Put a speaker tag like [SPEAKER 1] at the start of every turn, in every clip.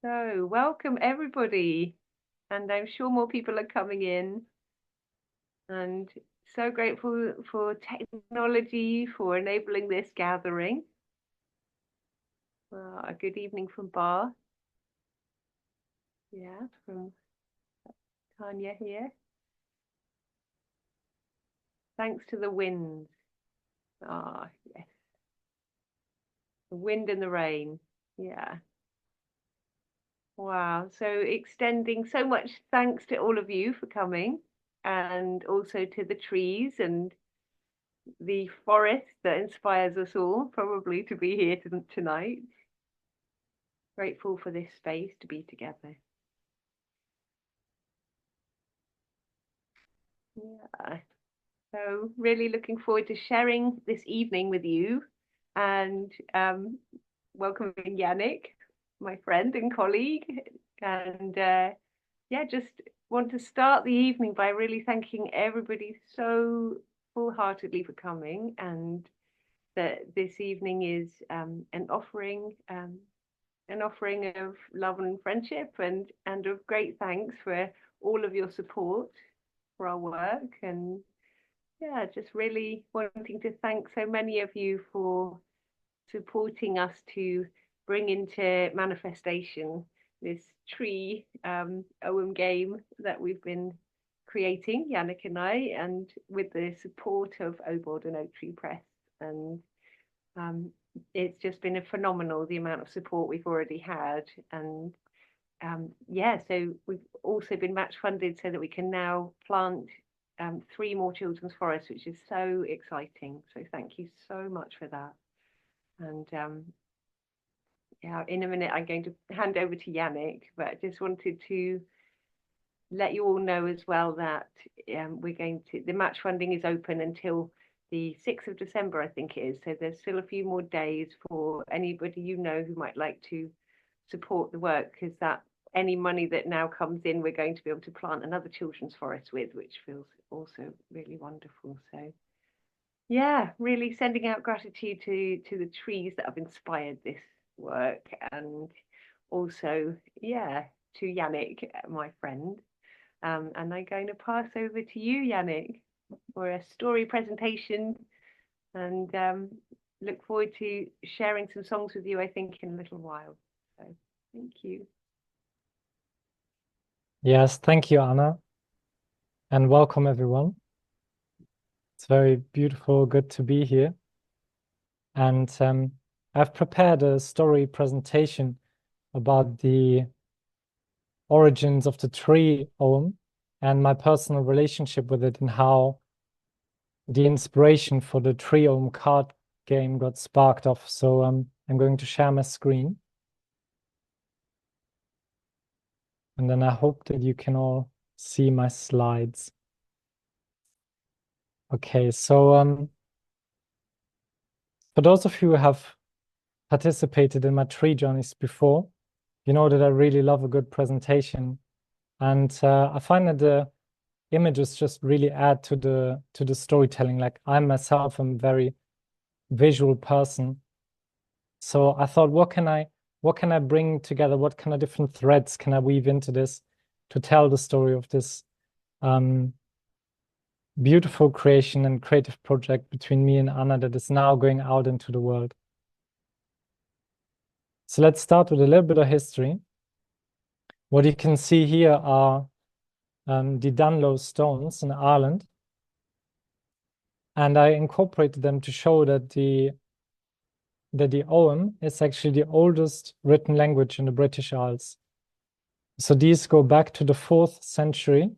[SPEAKER 1] So, welcome everybody, and I'm sure more people are coming in, and so grateful for technology for enabling this gathering. A good evening from Bar. Yeah, from Tanya here. Thanks to the wind. Ah, yes, the wind and the rain. Yeah. Wow. So extending so much thanks to all of you for coming, and also to the trees and the forest that inspires us all, probably to be here tonight. Grateful for this space to be together. Yeah. So really looking forward to sharing this evening with you and welcoming Yannick, my friend and colleague. And yeah, just want to start the evening by really thanking everybody so full-heartedly for coming, and that this evening is an offering of love and friendship, and of great thanks for all of your support for our work. And yeah, just really wanting to thank so many of you for supporting us to bring into manifestation this Tree Ogham game that we've been creating, Yannick and I, and with the support of Obod and Oak Tree Press. And um, it's just been a phenomenal, the amount of support we've already had. And yeah, so we've also been match funded so that we can now plant 3 more children's forests, which is so exciting. So thank you so much for that. And yeah, in a minute I'm going to hand over to Yannick, but I just wanted to let you all know as well that the match funding is open until the 6th of December, I think it is. So there's still a few more days for anybody you know who might like to support the work, because that any money that now comes in, we're going to be able to plant another children's forest with, which feels also really wonderful. So yeah, really sending out gratitude to the trees that have inspired this work, and also, yeah, to Yannick, my friend. And I'm going to pass over to you, Yannick, for a story presentation, and look forward to sharing some songs with you, I think, in a little while. So thank you.
[SPEAKER 2] Yes, thank you, Anna, and welcome everyone. It's very beautiful, good to be here. And I've prepared a story presentation about the origins of the Tree Ogham and my personal relationship with it, and how the inspiration for the Tree Ogham card game got sparked off. So I'm going to share my screen. And then I hope that you can all see my slides. Okay, so for those of you who have participated in my tree journeys before, you know that I really love a good presentation. And I find that the images just really add to the storytelling. Like I myself am a very visual person. So I thought, what can I bring together? What kind of different threads can I weave into this to tell the story of this um, beautiful creation and creative project between me and Anna that is now going out into the world. So let's start with a little bit of history. What you can see here are the Dunlow stones in Ireland. And I incorporated them to show that the Ogham is actually the oldest written language in the British Isles. So these go back to the 4th century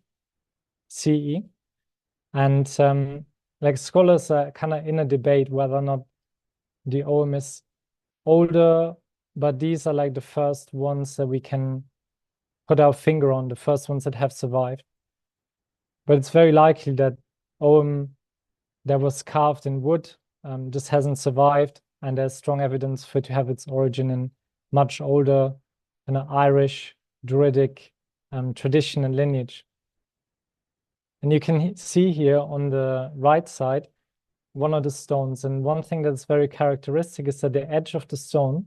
[SPEAKER 2] CE. And like scholars are kind of in a debate whether or not the Ogham is older, but these are like the first ones that we can put our finger on, the first ones that have survived. But it's very likely that Ogham that was carved in wood just hasn't survived, and there's strong evidence for it to have its origin in much older Irish Druidic tradition and lineage. And you can see here on the right side one of the stones, and one thing that's very characteristic is that the edge of the stone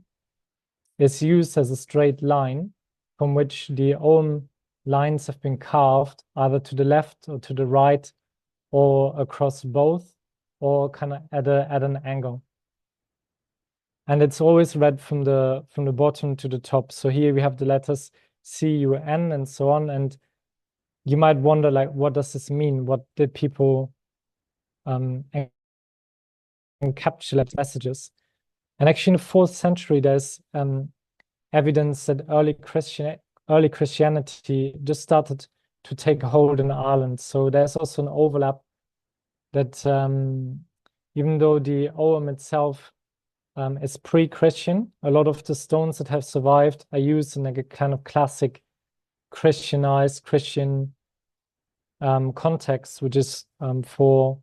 [SPEAKER 2] is used as a straight line from which the Ogham lines have been carved either to the left or to the right or across both or kind of at an angle. And it's always read from the bottom to the top. So here we have the letters C-U-N and so on. And you might wonder, like, what does this mean? What did people encapsulate messages? And actually in the 4th century, there's evidence that early Christianity just started to take hold in Ireland. So there's also an overlap that even though the Ogham itself is pre-Christian, a lot of the stones that have survived are used in like a kind of classic Christianized Christian context, which is for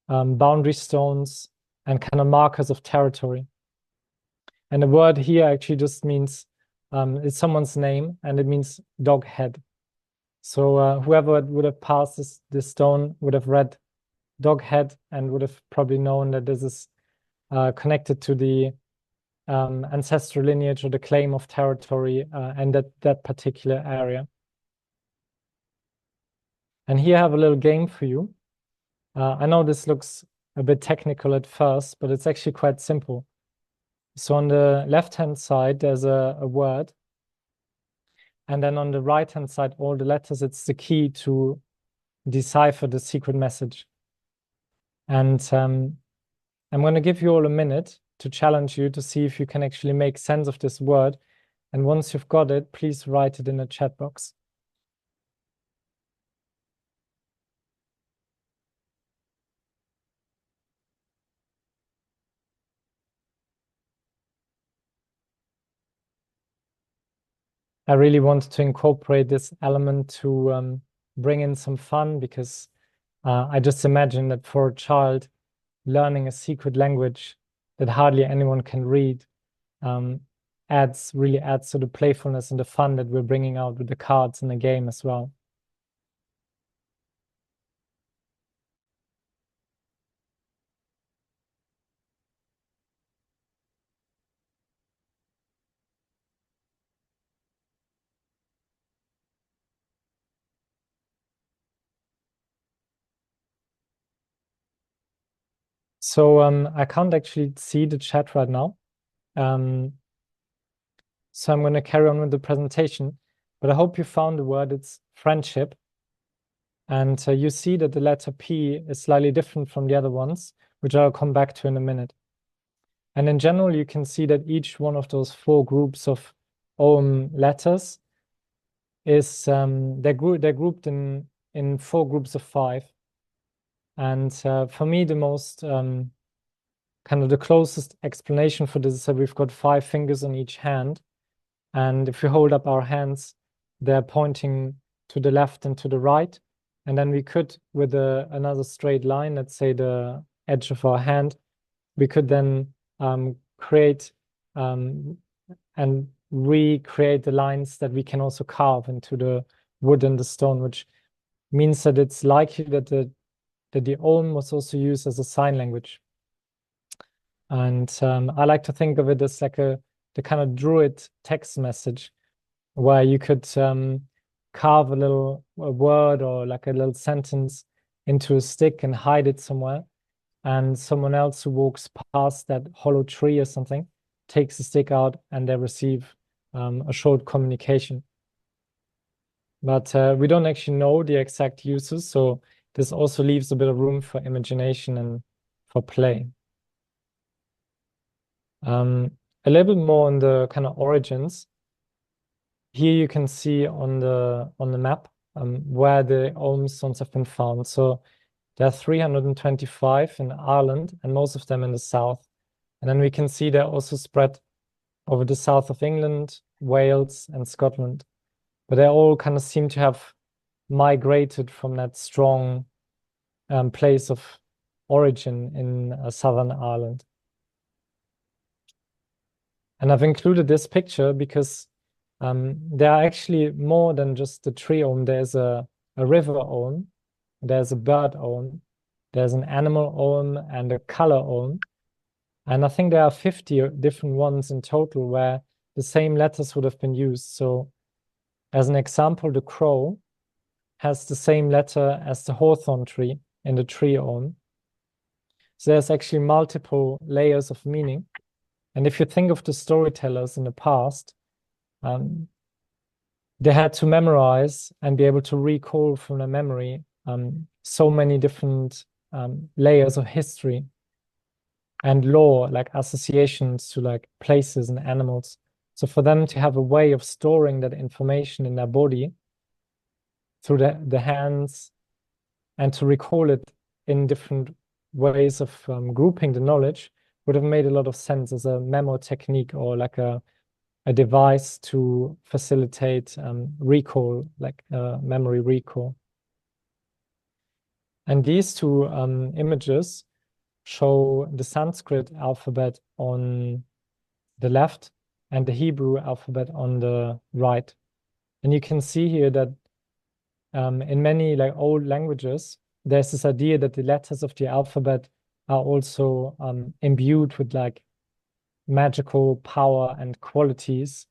[SPEAKER 2] boundary stones and kind of markers of territory. And the word here actually just means it's someone's name, and it means dog head. So whoever would have passed this stone would have read dog head and would have probably known that this is connected to the ancestral lineage or the claim of territory and that particular area. And here I have a little game for you. I know this looks a bit technical at first, but it's actually quite simple. So on the left-hand side, there's a word. And then on the right-hand side, all the letters, it's the key to decipher the secret message. And I'm going to give you all a minute to challenge you to see if you can actually make sense of this word. And once you've got it, please write it in the chat box. I really wanted to incorporate this element to bring in some fun, because I just imagine that for a child, learning a secret language that hardly anyone can read really adds to the playfulness and the fun that we're bringing out with the cards in the game as well. So I can't actually see the chat right now. So I'm going to carry on with the presentation, but I hope you found the word. It's friendship. And you see that the letter P is slightly different from the other ones, which I'll come back to in a minute. And in general, you can see that each one of those 4 groups of Ogham letters is they're grouped in 4 groups of 5. And for me, the most kind of the closest explanation for this is that we've got 5 fingers on each hand. And if we hold up our hands, they're pointing to the left and to the right. And then we could, with another straight line, let's say the edge of our hand, we could then create and recreate the lines that we can also carve into the wood and the stone, which means that it's likely that the Ogham was also used as a sign language. And I like to think of it as like the kind of Druid text message, where you could carve a word or like a little sentence into a stick and hide it somewhere. And someone else who walks past that hollow tree or something takes the stick out, and they receive a short communication. But we don't actually know the exact uses, so this also leaves a bit of room for imagination and for play. A little bit more on the kind of origins. Here you can see on the map where the Ogham stones have been found. So there are 325 in Ireland, and most of them in the south. And then we can see they're also spread over the south of England, Wales, and Scotland. But they all kind of seem to have migrated from that strong place of origin in southern Ireland. And I've included this picture because there are actually more than just the tree Ogham. There's a river Ogham, there's a bird Ogham, there's an animal Ogham, and a color Ogham. And I think there are 50 different ones in total where the same letters would have been used. So As an example, the crow has the same letter as the hawthorn tree in the Tree Ogham. So there's actually multiple layers of meaning. And if you think of the storytellers in the past, they had to memorize and be able to recall from their memory so many different layers of history and lore, like associations to like places and animals. So for them to have a way of storing that information in their body through the hands and to recall it in different ways of grouping the knowledge would have made a lot of sense as a memo technique or like a device to facilitate recall, like memory recall. And these two images show the Sanskrit alphabet on the left and the Hebrew alphabet on the right. And you can see here that in many like old languages, there's this idea that the letters of the alphabet are also imbued with like magical power and qualities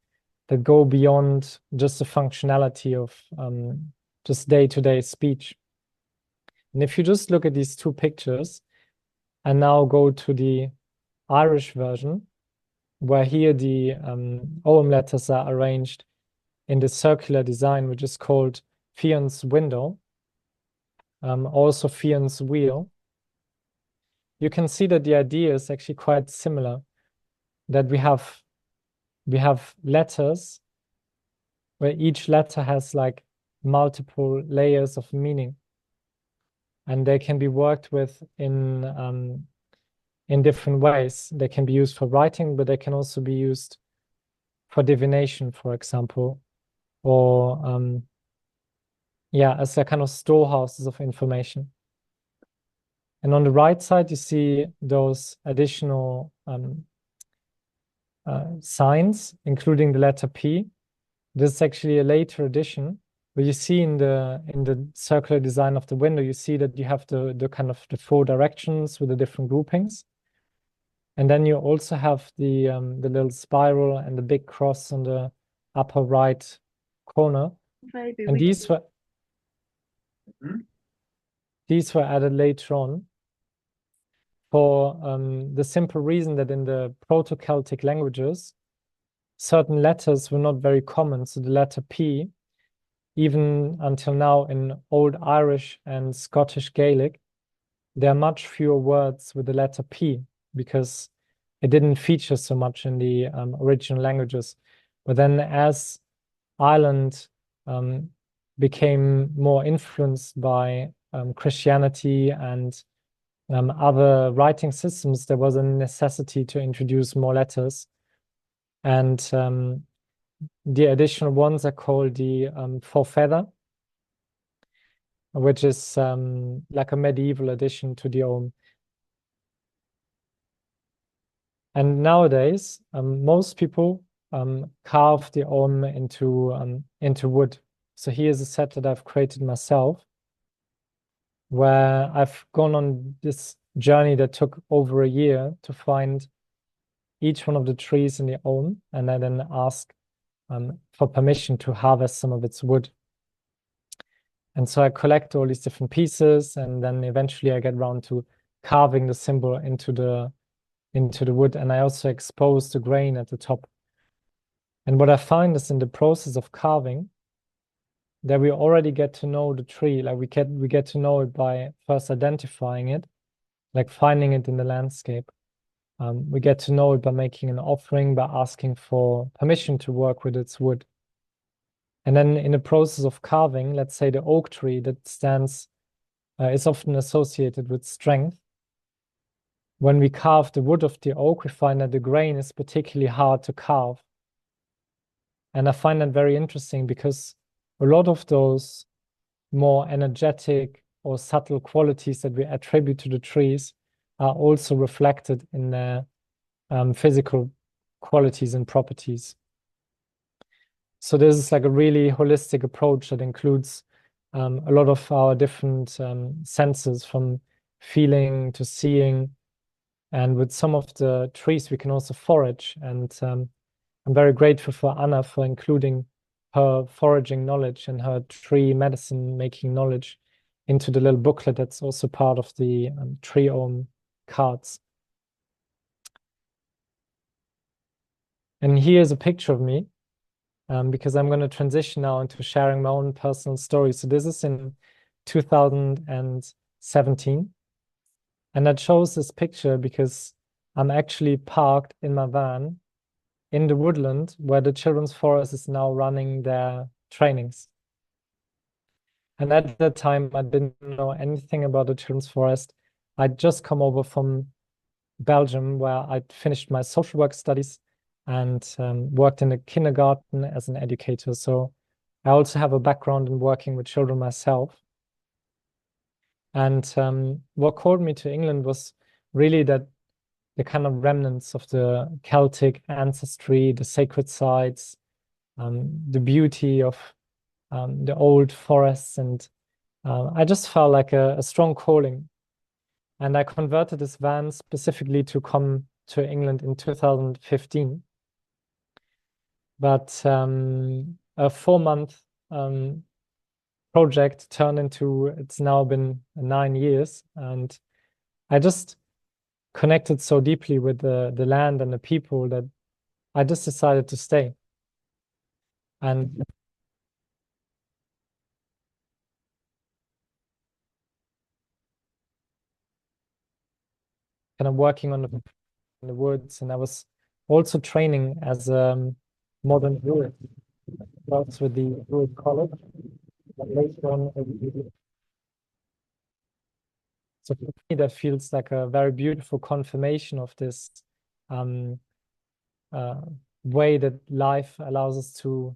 [SPEAKER 2] that go beyond just the functionality of just day-to-day speech. And if you just look at these two pictures and now go to the Irish version, where here the Ogham letters are arranged in the circular design, which is called Fion's window, also Fion's wheel, you can see that the idea is actually quite similar, that we have letters where each letter has like multiple layers of meaning, and they can be worked with in different ways. They can be used for writing, but they can also be used for divination, for example, or yeah, as a kind of storehouses of information. And on the right side, you see those additional signs, including the letter P. This is actually a later addition, but you see in the circular design of the window, you see that you have the kind of the four directions with the different groupings. And then you also have the little spiral and the big cross on the upper right corner.
[SPEAKER 1] Maybe
[SPEAKER 2] and these were added later on for the simple reason that in the Proto-Celtic languages, certain letters were not very common. So the letter P, even until now in Old Irish and Scottish Gaelic, there are much fewer words with the letter P because it didn't feature so much in the original languages. But then as Ireland became more influenced by Christianity and other writing systems, there was a necessity to introduce more letters. And the additional ones are called the four-feather, which is like a medieval addition to the Ogham. And nowadays, most people carve the Ogham into wood. So here's a set that I've created myself, where I've gone on this journey that took over a year to find each one of the trees in the Ogham, and I then ask for permission to harvest some of its wood. And so I collect all these different pieces, and then eventually I get around to carving the symbol into the wood, and I also expose the grain at the top. And what I find is in the process of carving, that we already get to know the tree. Like we get to know it by first identifying it, like finding it in the landscape. We get to know it by making an offering, by asking for permission to work with its wood. And then in the process of carving, let's say the oak tree that stands is often associated with strength. When we carve the wood of the oak, we find that the grain is particularly hard to carve. And I find that very interesting because a lot of those more energetic or subtle qualities that we attribute to the trees are also reflected in their physical qualities and properties. So this is like a really holistic approach that includes a lot of our different senses, from feeling to seeing. And with some of the trees, we can also forage. And I'm very grateful for Anna for including her foraging knowledge and her tree medicine making knowledge into the little booklet that's also part of the Tree Ogham cards. And here's a picture of me, because I'm going to transition now into sharing my own personal story. So this is in 2017. And that shows this picture because I'm actually parked in my van in the woodland where the Children's Forest is now running their trainings. And at that time, I didn't know anything about the Children's Forest. I'd just come over from Belgium where I'd finished my social work studies and worked in a kindergarten as an educator. So I also have a background in working with children myself. And what called me to England was really that the kind of remnants of the Celtic ancestry, the sacred sites, the beauty of the old forests. And I just felt like a strong calling. And I converted this van specifically to come to England in 2015. But a 4-month project turned into, it's now been 9 years. And I just connected so deeply with the land and the people that I just decided to stay. And kind of working on in the woods. And I was also training as a modern druid, works with the Druid College. But later on, so for me, that feels like a very beautiful confirmation of this uh, way that life allows us to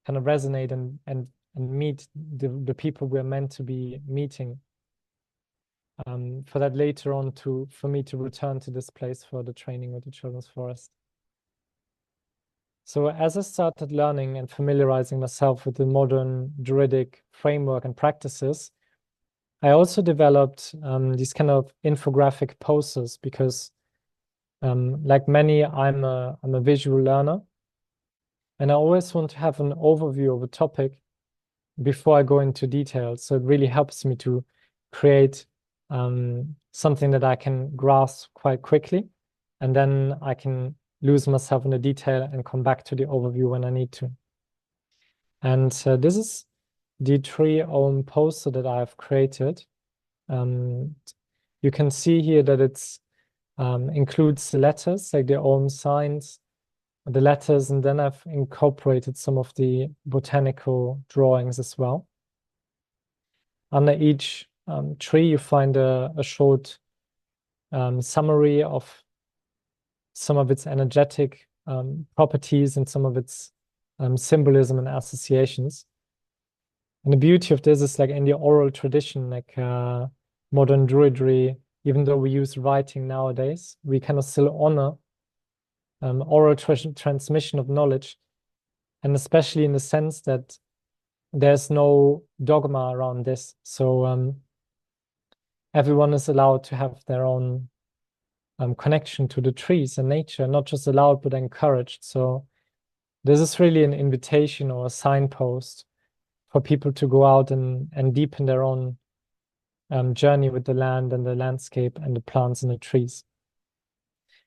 [SPEAKER 2] kind of resonate and meet the people we're meant to be meeting. For that later on for me to return to this place for the training with the Children's Forest. So as I started learning and familiarizing myself with the modern Druidic framework and practices, I also developed these kind of infographic posters because, like many, I'm a visual learner, and I always want to have an overview of a topic before I go into details. So it really helps me to create something that I can grasp quite quickly, and then I can lose myself in the detail and come back to the overview when I need to. And this is the Tree Ogham poster that I've created. You can see here that it's includes the letters, like the Ogham signs, the letters, and then I've incorporated some of the botanical drawings as well. Under each tree, you find a short summary of some of its energetic properties and some of its symbolism and associations. And the beauty of this is like in the oral tradition, like modern Druidry, even though we use writing nowadays, we kind of still honor oral transmission of knowledge, and especially in the sense that there's no dogma around this. So everyone is allowed to have their own connection to the trees and nature, not just allowed, but encouraged. So this is really an invitation or a signpost for people to go out and deepen their own journey with the land and the landscape and the plants and the trees.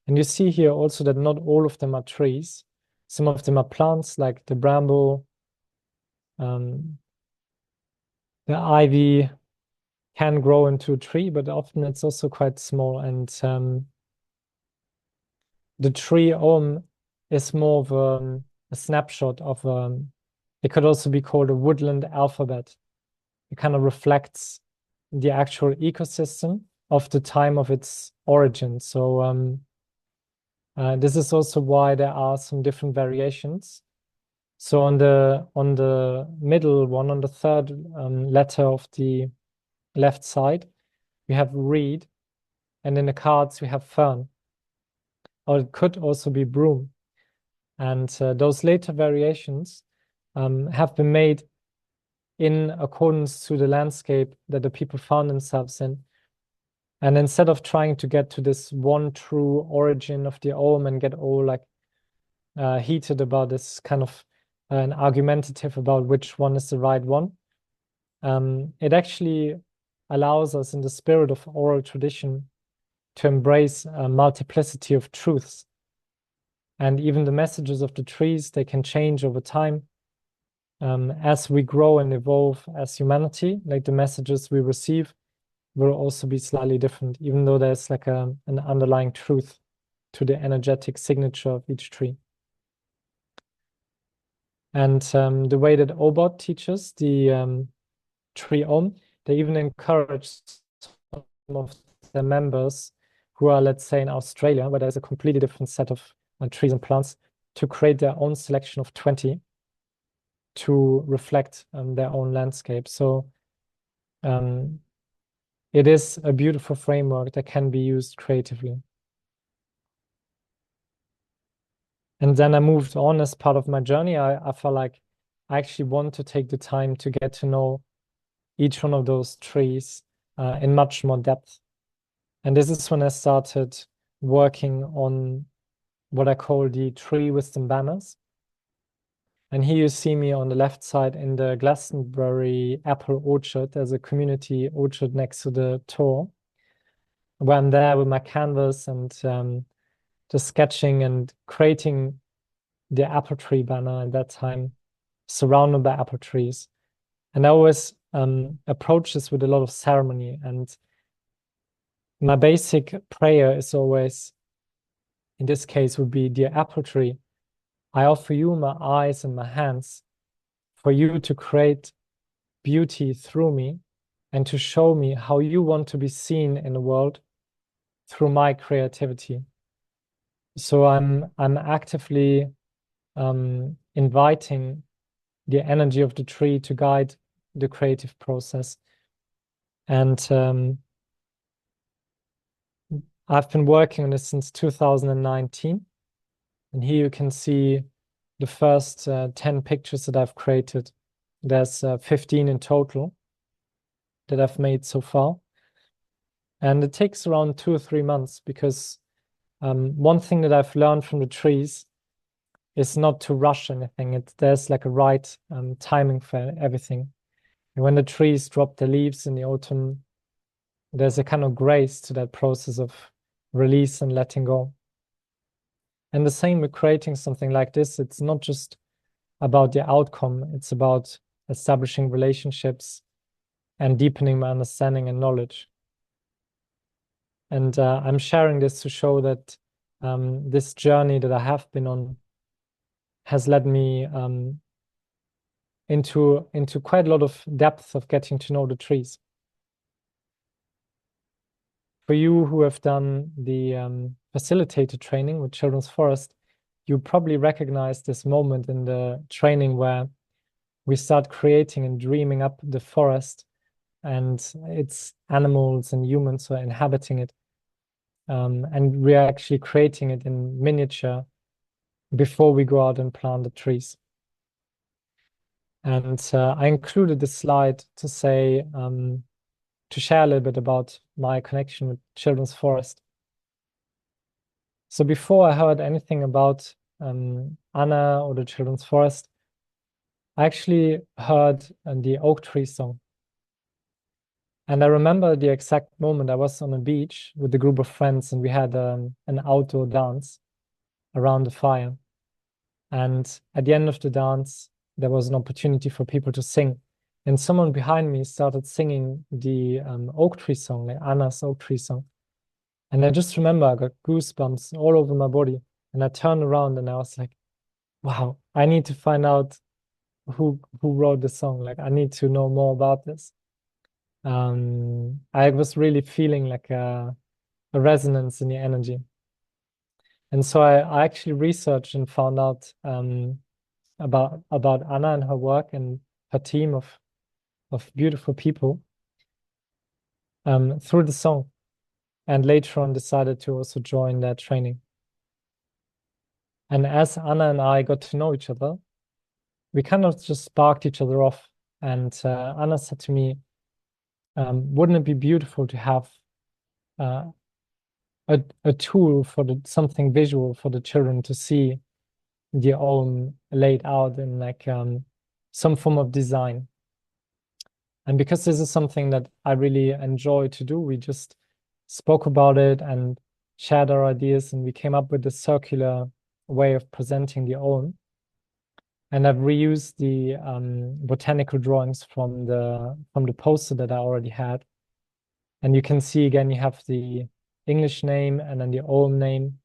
[SPEAKER 2] And you see here also that not all of them are trees. Some of them are plants like the bramble, the ivy can grow into a tree, but often it's also quite small. And the Tree Ogham is more of a snapshot of, it could also be called a woodland alphabet. It kind of reflects the actual ecosystem of the time of its origin. So this is also why there are some different variations. So on the middle one, on the third letter of the left side, we have reed, and in the cards we have fern, or it could also be broom. And those later variations have been made in accordance to the landscape that the people found themselves in. And instead of trying to get to this one true origin of the Ogham and get all like heated about this kind of and argumentative about which one is the right one. It actually allows us, in the spirit of oral tradition, to embrace a multiplicity of truths. And even the messages of the trees, they can change over time. As we grow and evolve as humanity, like the messages we receive will also be slightly different, even though there's like an underlying truth to the energetic signature of each tree. And the way that Obot teaches the Tree Ogham, they even encourage some of their members who are, let's say, in Australia, where there's a completely different set of trees and plants, to create their own selection of 20 to reflect their own landscape. So it is a beautiful framework that can be used creatively. And then I moved on as part of my journey. I felt like I actually want to take the time to get to know each one of those trees in much more depth. And this is when I started working on what I call the tree wisdom banners. And here you see me on the left side in the Glastonbury apple orchard. There's a community orchard next to the tour, where I'm there with my canvas and just sketching and creating the apple tree banner at that time, surrounded by apple trees. And I always approach this with a lot of ceremony. And my basic prayer is always, in this case, would be, dear apple tree, I offer you my eyes and my hands for you to create beauty through me and to show me how you want to be seen in the world through my creativity. So I'm actively inviting the energy of the tree to guide the creative process. And I've been working on this since 2019. And here you can see the first 10 pictures that I've created. There's 15 in total that I've made so far. And it takes around 2 or 3 months, because one thing that I've learned from the trees is not to rush anything. There's like a right timing for everything. And when the trees drop their leaves in the autumn, there's a kind of grace to that process of release and letting go. And the same with creating something like this. It's not just about the outcome, it's about establishing relationships and deepening my understanding and knowledge. And I'm sharing this to show that this journey that I have been on has led me into quite a lot of depth of getting to know the trees. For you who have done the facilitator training with Children's Forest, you probably recognize this moment in the training where we start creating and dreaming up the forest, and it's animals and humans who are inhabiting it. And we're actually creating it in miniature before we go out and plant the trees. And I included this slide to say, to share a little bit about my connection with Children's Forest. So before I heard anything about Anna or the Children's Forest, I actually heard the oak tree song. And I remember the exact moment I was on a beach with a group of friends, and we had an outdoor dance around the fire. And at the end of the dance, there was an opportunity for people to sing. And someone behind me started singing the oak tree song, like Anna's oak tree song. And I just remember I got goosebumps all over my body. And I turned around and I was like, wow, I need to find out who wrote the song. Like, I need to know more about this. I was really feeling like a resonance in the energy. And so I actually researched and found out about Anna and her work and her team of beautiful people through the song, and later on decided to also join that training. And as Anna and I got to know each other, we kind of just sparked each other off. And Anna said to me, wouldn't it be beautiful to have a tool for something visual for the children to see the Ogham laid out in like some form of design. And because this is something that I really enjoy to do, we just spoke about it and shared our ideas, and we came up with a circular way of presenting the Ogham. And I've reused the botanical drawings from the poster that I already had. And you can see again, you have the English name and then the Ogham name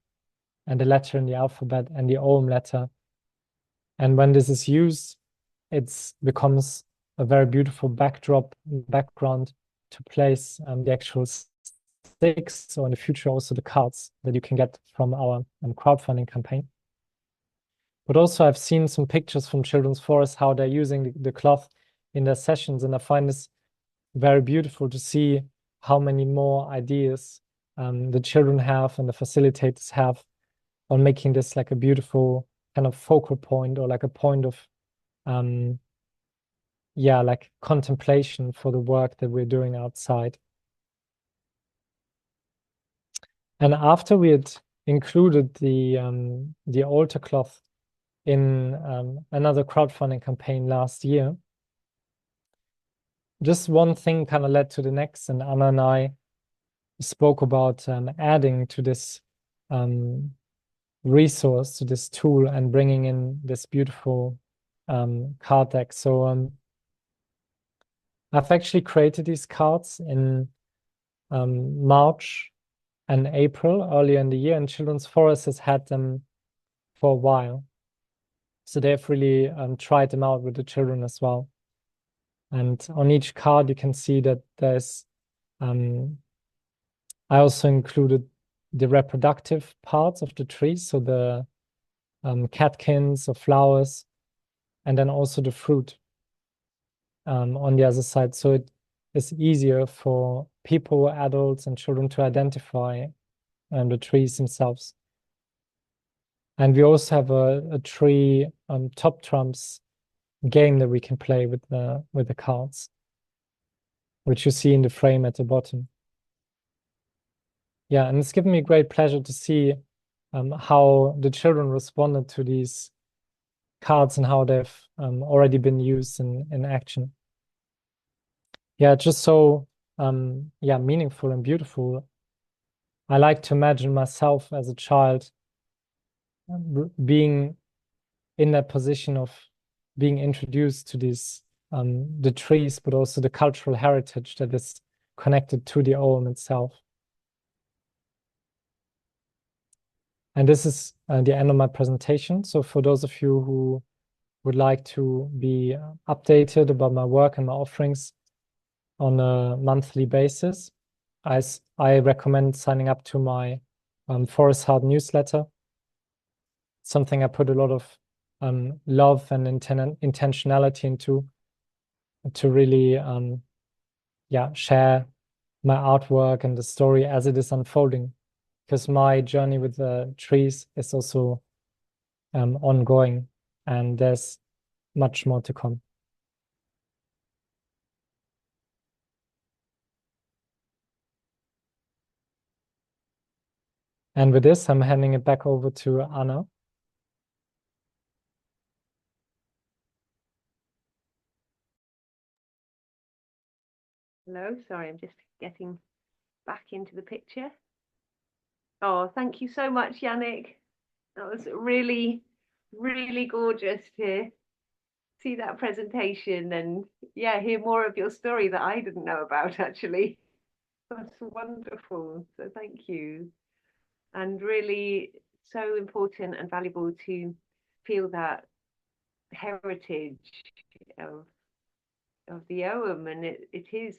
[SPEAKER 2] and the letter in the alphabet and the Ogham letter. And when this is used, it becomes a very beautiful background to place the actual sticks, so in the future also the cards that you can get from our crowdfunding campaign. But also I've seen some pictures from Children's Forest, how they're using the cloth in their sessions, and I find this very beautiful to see how many more ideas the children have and the facilitators have on making this like a beautiful kind of focal point, or like a point of yeah, like contemplation for the work that we're doing outside. And after we had included the altar cloth in another crowdfunding campaign last year, just one thing kind of led to the next, and Anna and I spoke about adding to this resource, to this tool, and bringing in this beautiful card deck. So I've actually created these cards in March and April earlier in the year, and Children's Forest has had them for a while. So they've really tried them out with the children as well. And on each card, you can see that there's, I also included the reproductive parts of the tree, so the catkins or flowers, and then also the fruit on the other side. So it is easier for people, adults, and children to identify the trees themselves. And we also have a tree top trumps game that we can play with the cards, which you see in the frame at the bottom. Yeah, and it's given me great pleasure to see how the children responded to these cards and how they've already been used in action. Yeah, it's just so yeah, meaningful and beautiful. I like to imagine myself as a child being in that position of being introduced to these the trees, but also the cultural heritage that is connected to the Ogham itself. And this is the end of my presentation. So for those of you who would like to be updated about my work and my offerings on a monthly basis, I recommend signing up to my Forest Heart newsletter. Something I put a lot of love and intentionality into, to really yeah, share my artwork and the story as it is unfolding, because my journey with the trees is also ongoing, and there's much more to come. And with this, I'm handing it back over to Anna.
[SPEAKER 1] Hello, sorry, I'm just getting back into the picture. Oh, thank you so much, Yannick. That was really, really gorgeous to see that presentation and yeah, hear more of your story that I didn't know about actually. That's wonderful. So thank you. And really so important and valuable to feel that heritage of the Ogham, and it is,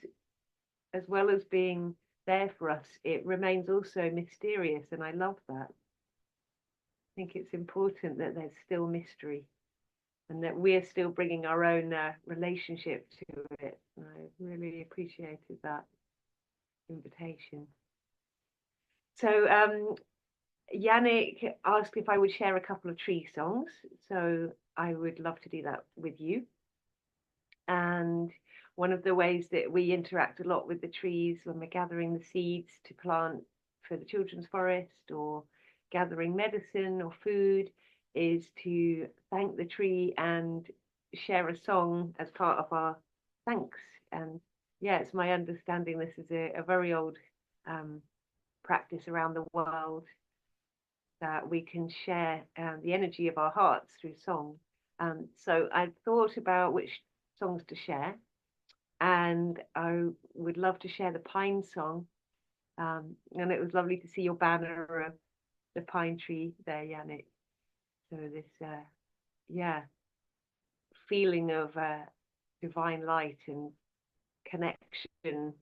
[SPEAKER 1] as well as being there for us, it remains also mysterious, and I love that. I think it's important that there's still mystery and that we're still bringing our own relationship to it. I really appreciated that invitation. So Yannick asked if I would share a couple of tree songs, so I would love to do that with you. And one of the ways that we interact a lot with the trees when we're gathering the seeds to plant for the children's forest or gathering medicine or food is to thank the tree and share a song as part of our thanks. And yeah, it's my understanding this is a very old practice around the world, that we can share the energy of our hearts through song. So I thought about which songs to share, and I would love to share the Pine song. And it was lovely to see your banner of the pine tree there, Yannick. So this, yeah, feeling of divine light and connection,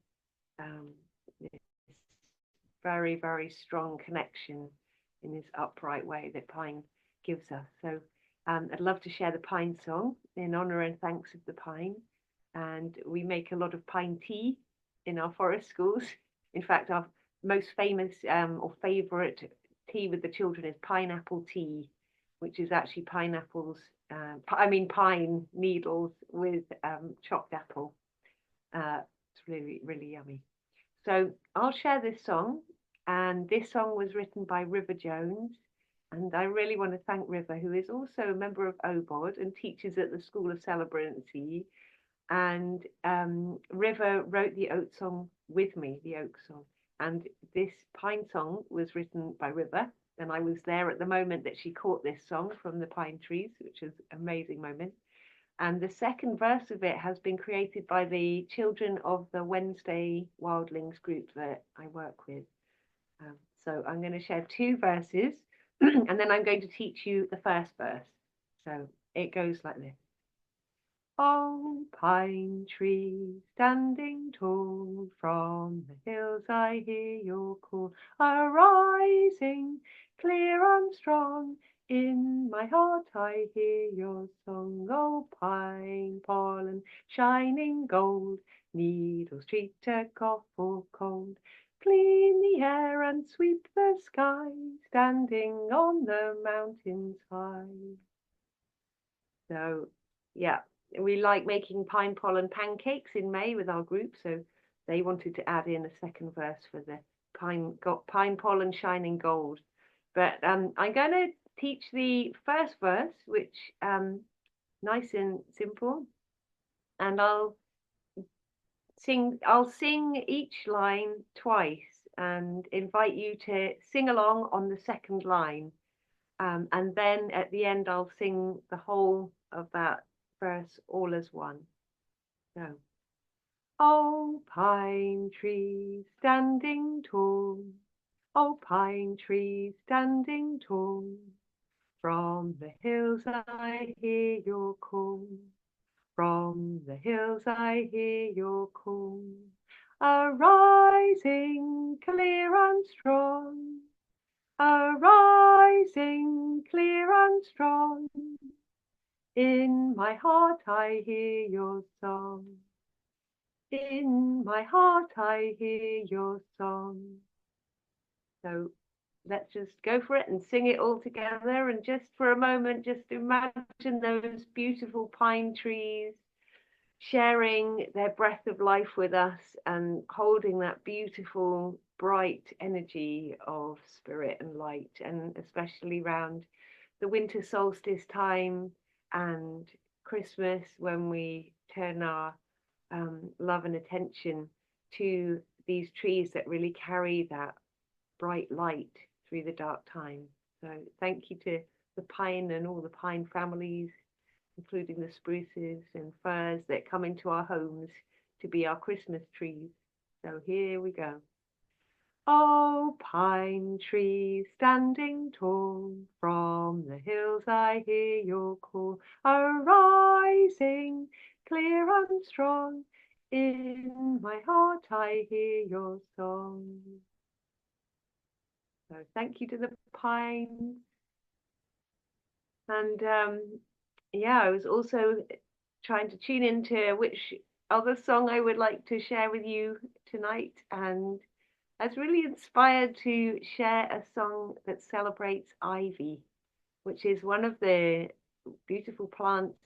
[SPEAKER 1] this very, very strong connection in this upright way that pine gives us. So I'd love to share the Pine song in honor and thanks of the pine. And we make a lot of pine tea in our forest schools. In fact, our most famous or favorite tea with the children is pineapple tea, which is actually pineapples, pine needles with chopped apple. It's really, really yummy. So I'll share this song, and this song was written by River Jones. And I really want to thank River, who is also a member of OBOD and teaches at the School of Celebrancy. And River wrote the oat song with me, the oak song. And this pine song was written by River. And I was there at the moment that she caught this song from the pine trees, which was an amazing moment. And the second verse of it has been created by the children of the Wednesday Wildlings group that I work with. So I'm going to share two verses and then I'm going to teach you the first verse. So it goes like this. Oh, pine tree, standing tall, from the hills I hear your call, arising, clear and strong, in my heart I hear your song. Oh, pine pollen, shining gold, needles treat a cough or cold, clean the air and sweep the sky, standing on the mountains high. So, yeah. We like making pine pollen pancakes in May with our group, so they wanted to add in a second verse for the pine pollen shining gold. But I'm going to teach the first verse, which nice and simple, and I'll sing each line twice and invite you to sing along on the second line. And then at the end, I'll sing the whole of that verse all as one. So, oh, pine tree standing tall, oh, pine tree standing tall, from the hills I hear your call, from the hills I hear your call, arising clear and strong, arising clear and strong. In my heart I hear your song. In my heart I hear your song. So let's just go for it and sing it all together. And just for a moment, just imagine those beautiful pine trees sharing their breath of life with us and holding that beautiful, bright energy of spirit and light, and especially around the winter solstice time and Christmas, when we turn our love and attention to these trees that really carry that bright light through the dark time. So thank you to the pine and all the pine families, including the spruces and firs that come into our homes to be our Christmas trees. So here we go. Oh, pine tree standing tall, from the hills I hear your call, arising clear and strong, in my heart I hear your song. So thank you to the pines. And yeah, I was also trying to tune into which other song I would like to share with you tonight, and I was really inspired to share a song that celebrates ivy, which is one of the beautiful plants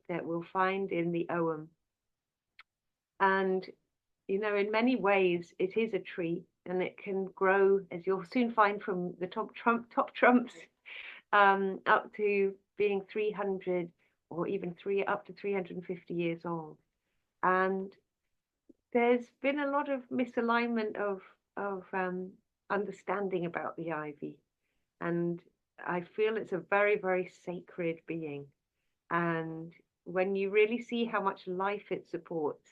[SPEAKER 1] that we'll find in the Ogham. And, you know, in many ways, it is a tree, and it can grow, as you'll soon find from the top trumps, up to being 300 or even up to 350 years old. And there's been a lot of misalignment of understanding about the ivy. And I feel it's a very, very sacred being. And when you really see how much life it supports,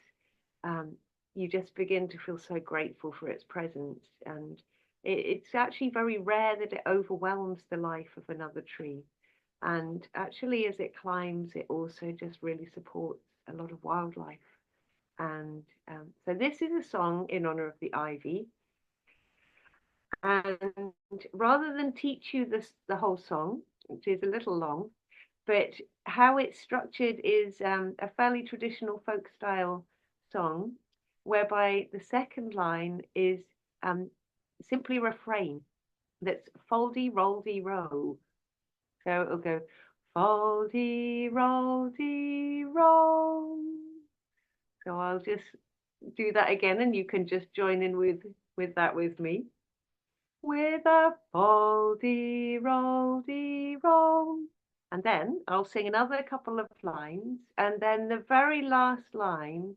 [SPEAKER 1] you just begin to feel so grateful for its presence. And it's actually very rare that it overwhelms the life of another tree. And actually, as it climbs, it also just really supports a lot of wildlife. And so this is a song in honor of the ivy. And rather than teach you the whole song, which is a little long, but how it's structured is a fairly traditional folk style song, whereby the second line is simply a refrain that's foldy, roldy, row. So it'll go foldy, roldy, row. So I'll just do that again, and you can just join in with that with me. With a foldy, roldy, roll. And then I'll sing another couple of lines, and then the very last line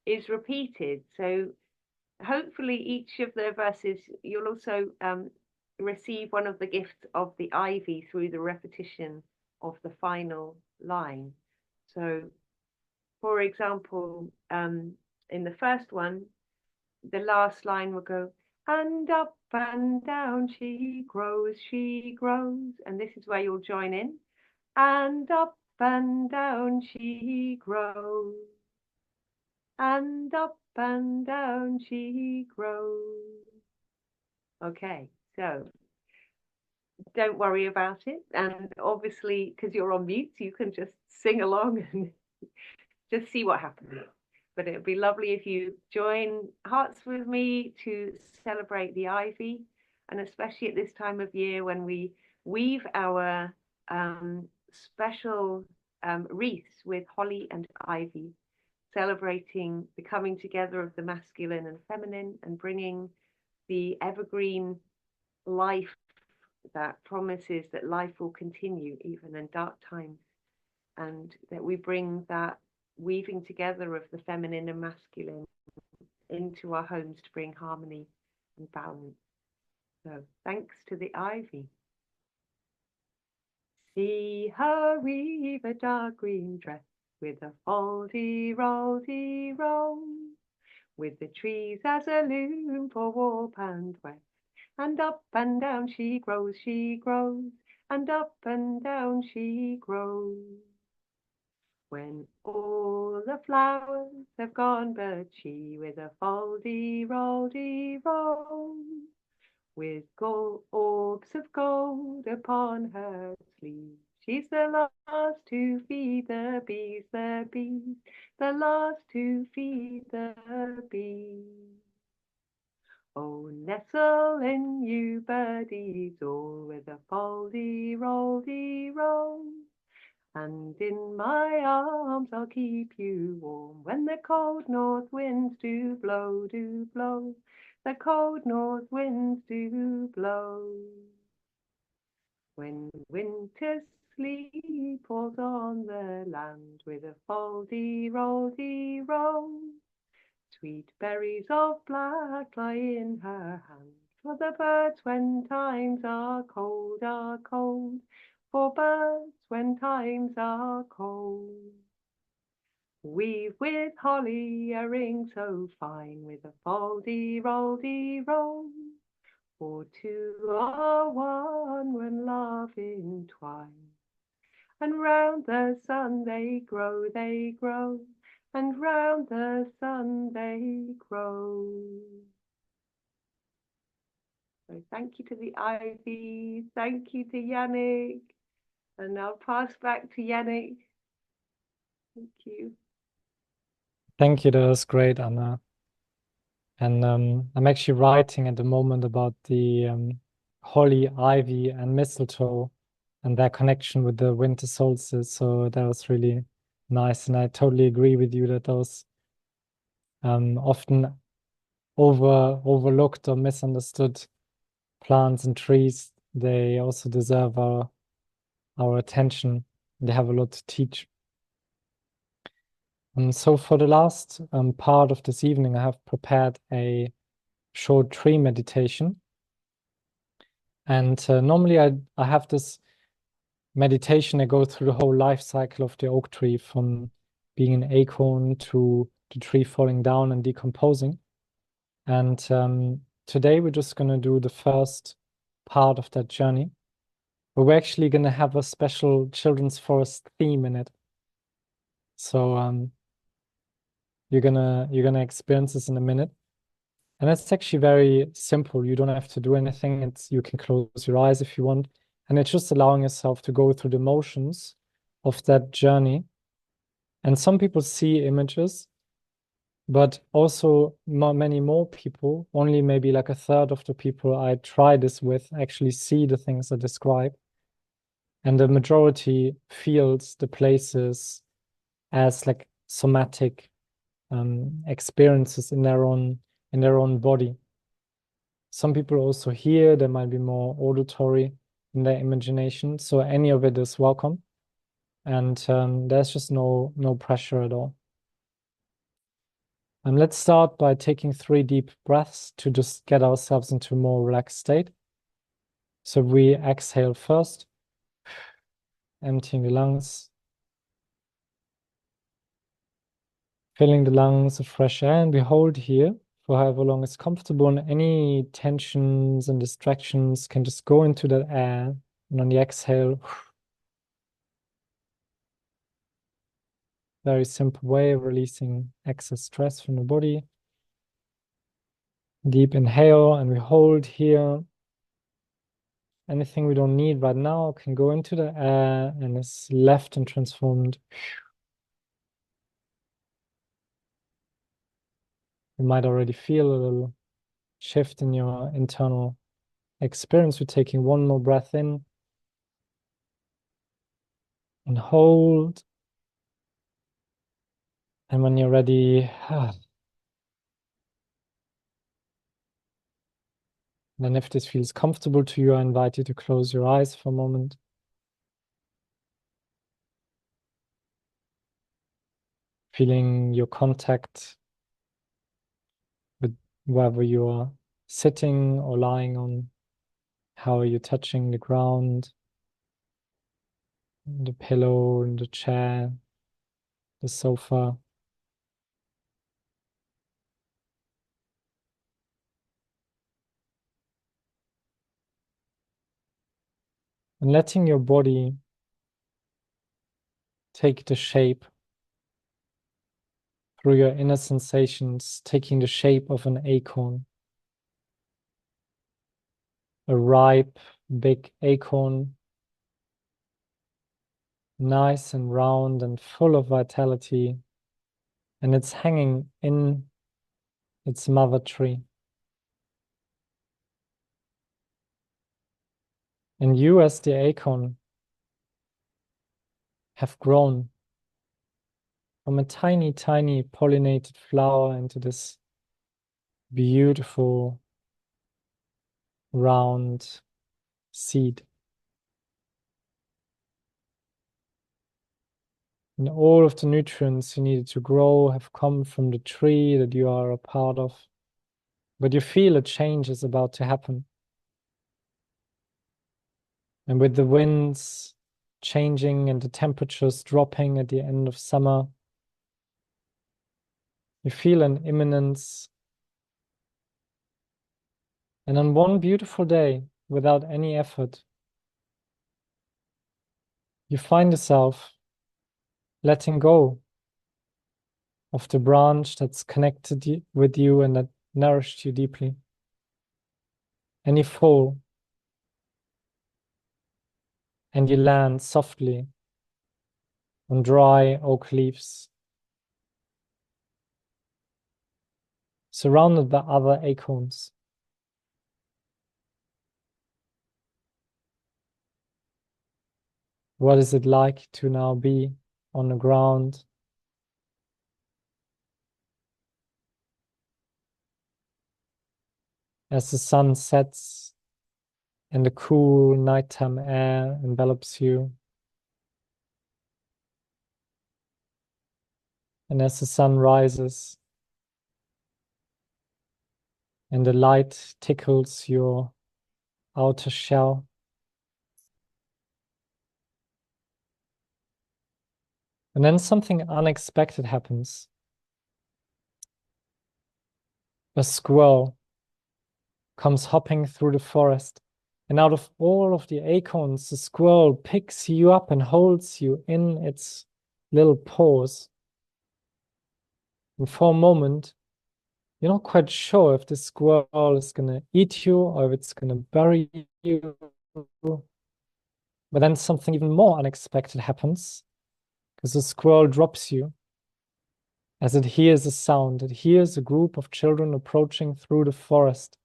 [SPEAKER 1] is repeated. So hopefully each of the verses, you'll also receive one of the gifts of the ivy through the repetition of the final line. So, for example, in the first one, the last line will go, and up and down she grows, she grows. And this is where you'll join in. And up and down she grows. And up and down she grows. Okay, so don't worry about it. And obviously, because you're on mute, you can just sing along and just see what happens. But it would be lovely if you join hearts with me to celebrate the ivy, and especially at this time of year when we weave our special wreaths with holly and ivy, celebrating the coming together of the masculine and feminine and bringing the evergreen life that promises that life will continue even in dark times, and that we bring that weaving together of the feminine and masculine into our homes to bring harmony and balance. So thanks to the ivy. See her weave a dark green dress with a foldy, roldy, roll, with the trees as a loom for warp and weft. And up and down she grows, and up and down she grows. When all the flowers have gone, but she with a foldy, roldy, roll, with orbs of gold upon her sleeve. She's the last to feed the bees, the last to feed the bees. Oh, nestle in, you birdies, all with a foldy, roldy, roll. And in my arms I'll keep you warm when the cold north winds do blow, do blow. The cold north winds do blow. When winter's sleep falls on the land with a foldy, roldy, roll, sweet berries of black lie in her hand. For the birds when times are cold, for birds when times are cold. Weave with holly a ring so fine, with a foldy, roldy, roll, for two are one when love entwine. And round the sun they grow, and round the sun they grow. So thank you to the ivy, thank you to Yannick, and I'll pass back to Yannick. Thank you.
[SPEAKER 2] Thank you, that was great, Anna. And I'm actually writing at the moment about the holly, ivy, and mistletoe and their connection with the winter solstice. So that was really nice. And I totally agree with you that those often overlooked or misunderstood plants and trees, they also deserve our our attention. They have a lot to teach. And so for the last part of this evening, I have prepared a short tree meditation. And normally I have this meditation that goes through the whole life cycle of the oak tree, from being an acorn to the tree falling down and decomposing. And today we're just going to do the first part of that journey. But we're actually going to have a special children's forest theme in it. So you're gonna experience this in a minute. And it's actually very simple. You don't have to do anything. You can close your eyes if you want. And it's just allowing yourself to go through the motions of that journey. And some people see images, but also many more people, only maybe like a third of the people I try this with actually see the things I describe. And the majority feels the places as like somatic experiences in their own body. Some people also hear, there might be more auditory in their imagination. So any of it is welcome. And there's just no pressure at all. Let's start by taking 3 deep breaths to just get ourselves into a more relaxed state. So we exhale first, emptying the lungs, filling the lungs with fresh air, and we hold here for however long is comfortable, and any tensions and distractions can just go into that air. And on the exhale, very simple way of releasing excess stress from the body. Deep inhale, and we hold here. Anything we don't need right now can go into the air and is left and transformed. You might already feel a little shift in your internal experience. We're taking one more breath in and hold. And when you're ready, then if this feels comfortable to you, I invite you to close your eyes for a moment. Feeling your contact with wherever you are sitting or lying on. How are you touching the ground, the pillow, the chair, the sofa? And letting your body take the shape through your inner sensations, taking the shape of an acorn, a ripe, big acorn, nice and round and full of vitality, and it's hanging in its mother tree. And you, as the acorn, have grown from a tiny, tiny pollinated flower into this beautiful round seed. And all of the nutrients you needed to grow have come from the tree that you are a part of. But you feel a change is about to happen. And with the winds changing and the temperatures dropping at the end of summer, you feel an imminence. And on one beautiful day, without any effort, you find yourself letting go of the branch that's connected with you and that nourished you deeply. And you fall, and you land softly on dry oak leaves, surrounded by other acorns. What is it like to now be on the ground? As the sun sets and the cool nighttime air envelops you, And as the sun rises and the light tickles your outer shell, and then something unexpected happens. A squirrel comes hopping through the forest, and out of all of the acorns, the squirrel picks you up and holds you in its little paws. And for a moment, you're not quite sure if the squirrel is going to eat you or if it's going to bury you. But then something even more unexpected happens, because the squirrel drops you as it hears a sound. It hears a group of children approaching through the forest.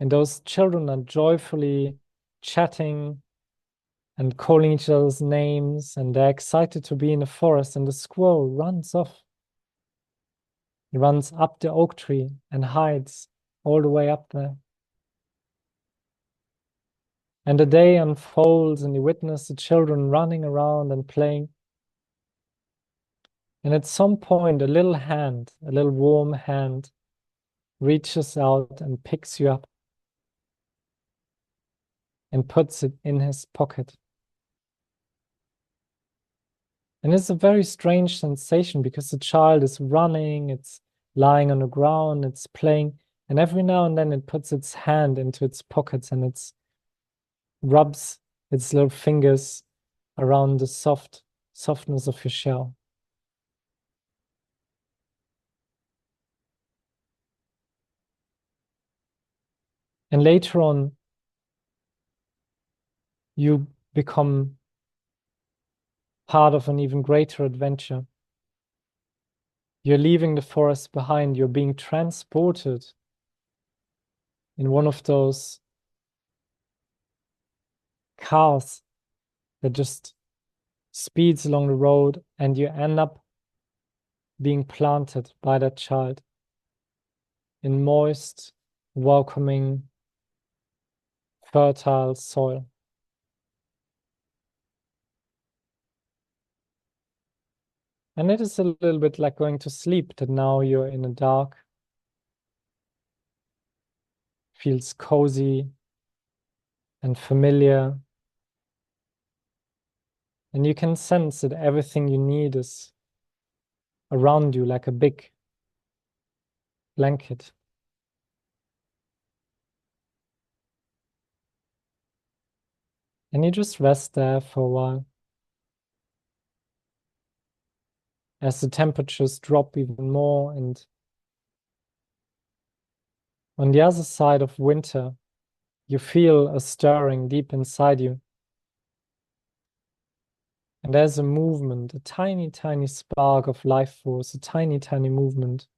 [SPEAKER 2] And those children are joyfully chatting and calling each other's names, and they're excited to be in the forest. And the squirrel runs off. He runs up the oak tree and hides all the way up there. And the day unfolds, and you witness the children running around and playing. And at some point, a little hand, a little warm hand, reaches out and picks you up and puts it in his pocket. And it's a very strange sensation because the child is running, it's lying on the ground, it's playing, and every now and then it puts its hand into its pockets and it rubs its little fingers around the softness of your shell. And later on, you become part of an even greater adventure. You're leaving the forest behind. You're being transported in one of those cars that just speeds along the road, and you end up being planted by that child in moist, welcoming, fertile soil. And it is a little bit like going to sleep, that now you're in a dark, feels cozy and familiar. And you can sense that everything you need is around you like a big blanket. And you just rest there for a while as the temperatures drop even more. And on the other side of winter, you feel a stirring deep inside you. And there's a movement, a tiny, tiny spark of life force, a tiny, tiny movement.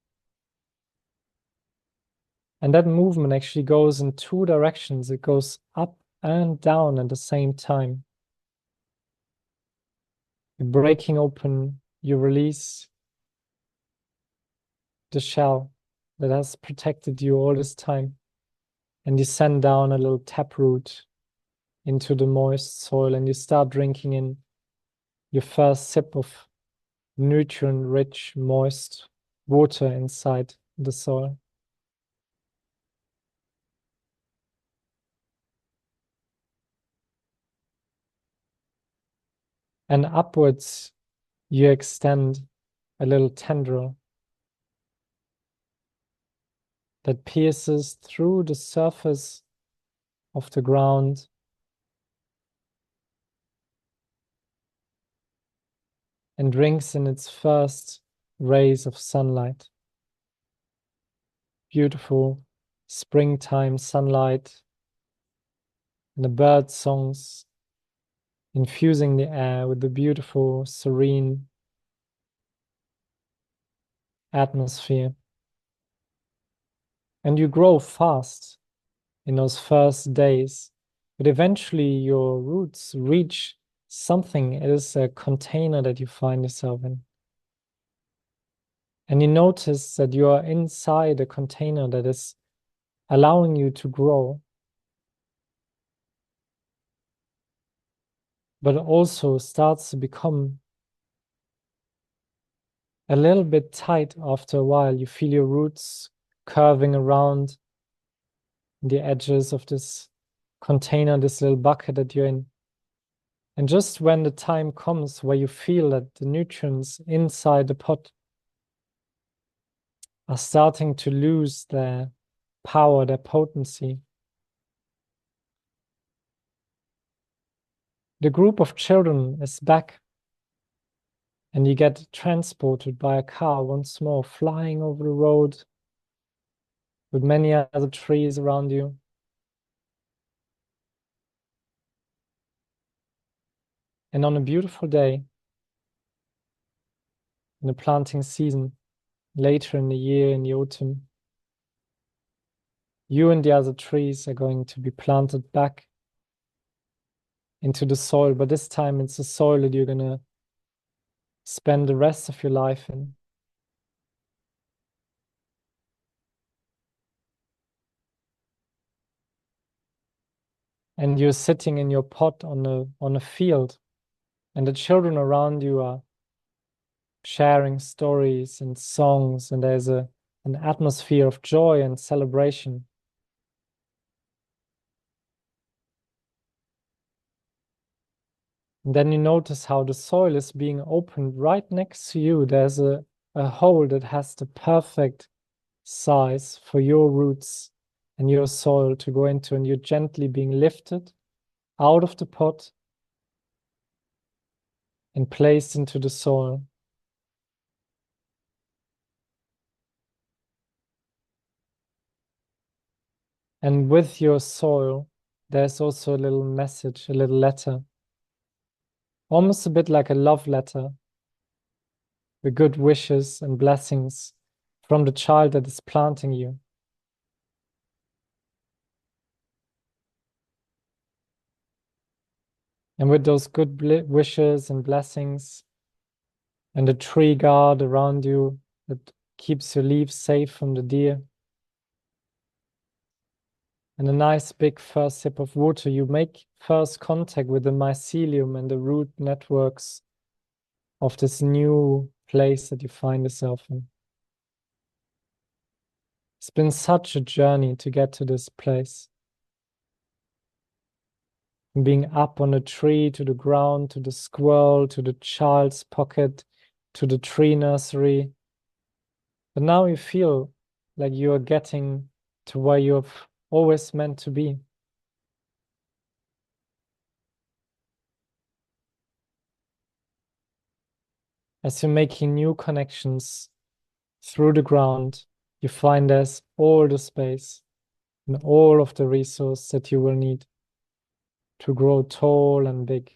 [SPEAKER 2] And that movement actually goes in two directions. It goes up and down at the same time. You're breaking open, you release the shell that has protected you all this time. And you send down a little taproot into the moist soil, and you start drinking in your first sip of nutrient-rich, moist water inside the soil. And upwards, you extend a little tendril that pierces through the surface of the ground and drinks in its first rays of sunlight. Beautiful springtime sunlight and the bird songs infusing the air with the beautiful, serene atmosphere. And you grow fast in those first days, but eventually your roots reach something. It is a container that you find yourself in. And you notice that you are inside a container that is allowing you to grow, but also starts to become a little bit tight after a while. You feel your roots curving around the edges of this container, this little bucket that you're in. And just when the time comes where you feel that the nutrients inside the pot are starting to lose their power, their potency, the group of children is back, and you get transported by a car once more, flying over the road with many other trees around you. And on a beautiful day, in the planting season, later in the year, in the autumn, you and the other trees are going to be planted back into the soil, but this time it's the soil that you're going to spend the rest of your life in. And you're sitting in your pot on a field, and the children around you are sharing stories and songs, and there's an atmosphere of joy and celebration. And then you notice how the soil is being opened right next to you. There's a hole that has the perfect size for your roots and your soil to go into, and you're gently being lifted out of the pot and placed into the soil. And with your soil, there's also a little message, a little letter, almost a bit like a love letter, with good wishes and blessings from the child that is planting you. And with those good wishes and blessings, and the tree guard around you that keeps your leaves safe from the deer, and a nice big first sip of water, you make first contact with the mycelium and the root networks of this new place that you find yourself in. It's been such a journey to get to this place. From being up on a tree, to the ground, to the squirrel, to the child's pocket, to the tree nursery. But now you feel like you are getting to where you've always meant to be. As you're making new connections through the ground, you find there's all the space and all of the resource that you will need to grow tall and big.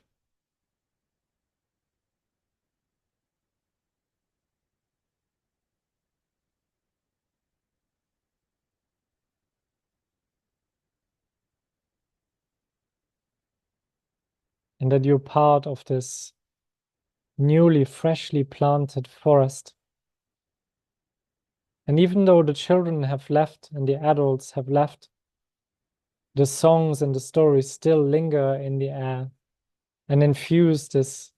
[SPEAKER 2] And that you're part of this newly, freshly planted forest. And even though the children have left and the adults have left, the songs and the stories still linger in the air and infuse this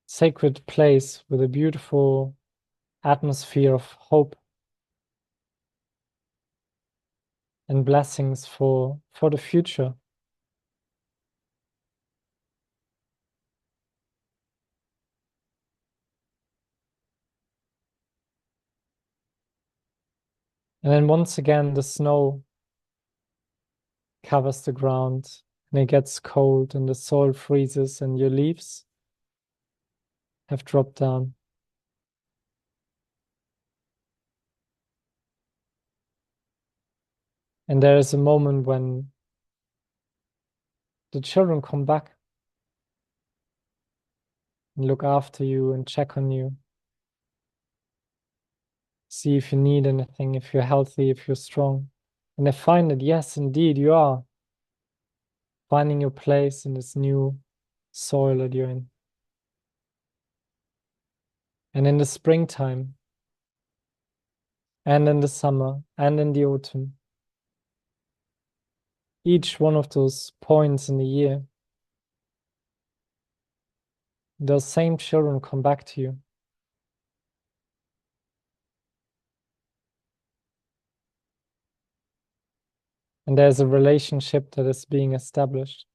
[SPEAKER 2] sacred place with a beautiful atmosphere of hope and blessings for the future. And then once again, the snow covers the ground and it gets cold and the soil freezes and your leaves have dropped down. And there is a moment when the children come back and look after you and check on you. See if you need anything, if you're healthy, if you're strong. And they find that, yes, indeed, you are finding your place in this new soil that you're in. And in the springtime, and in the summer, and in the autumn, each one of those points in the year, those same children come back to you. And there's a relationship that is being established.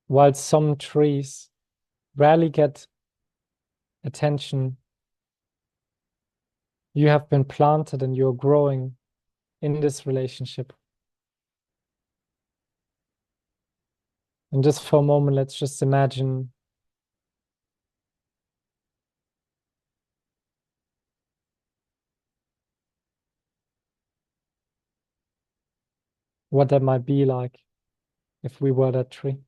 [SPEAKER 2] While some trees rarely get attention, you have been planted and you're growing in this relationship. And just for a moment, let's just imagine what that might be like if we were that tree.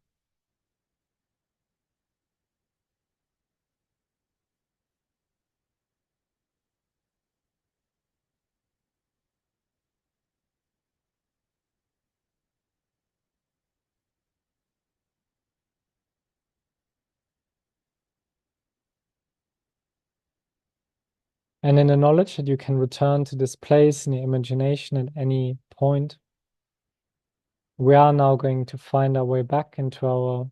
[SPEAKER 2] And in the knowledge that you can return to this place in your imagination at any point, we are now going to find our way back into our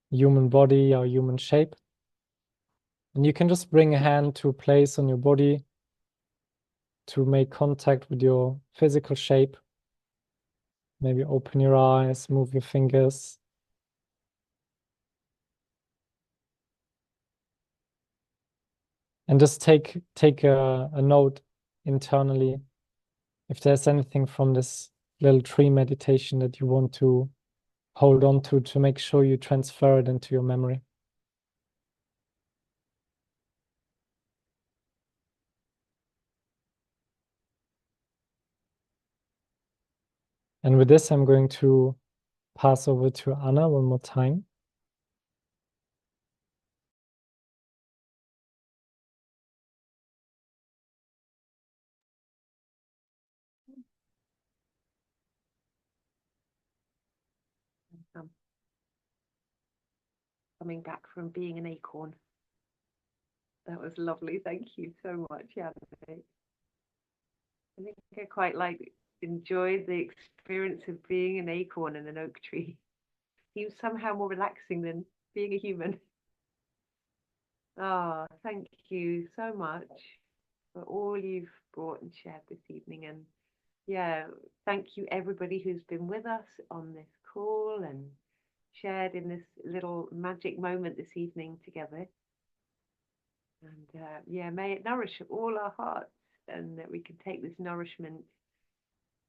[SPEAKER 2] human body, our human shape. And you can just bring a hand to a place on your body to make contact with your physical shape. Maybe open your eyes, move your fingers. And just take a note internally if there's anything from this little tree meditation that you want to hold on to make sure you transfer it into your memory. And with this, I'm going to pass over to Anna one more time.
[SPEAKER 1] Coming back from being an acorn. That was lovely. Thank you so much, Yannick. I think I quite enjoyed the experience of being an acorn in an oak tree. Seems somehow more relaxing than being a human. Ah, oh, thank you so much for all you've brought and shared this evening. And yeah, thank you everybody who's been with us on this call and shared in this little magic moment this evening together. And yeah, may it nourish all our hearts and that we can take this nourishment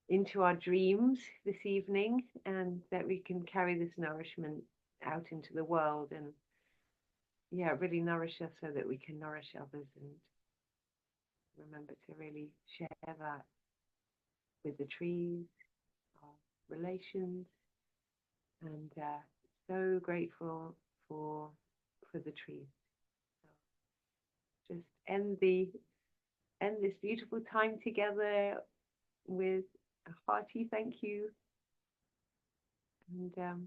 [SPEAKER 1] into our dreams this evening and that we can carry this nourishment out into the world and yeah, really nourish us so that we can nourish others and remember to really share that with the trees, our relations, and so grateful for the trees. So just end this beautiful time together with a hearty thank you, and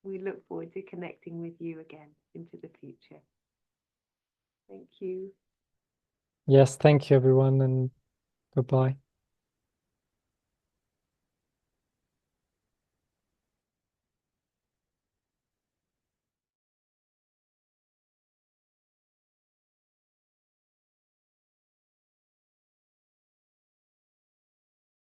[SPEAKER 1] we look forward to connecting with you again into the future. Thank you.
[SPEAKER 2] Yes, thank you everyone, and goodbye.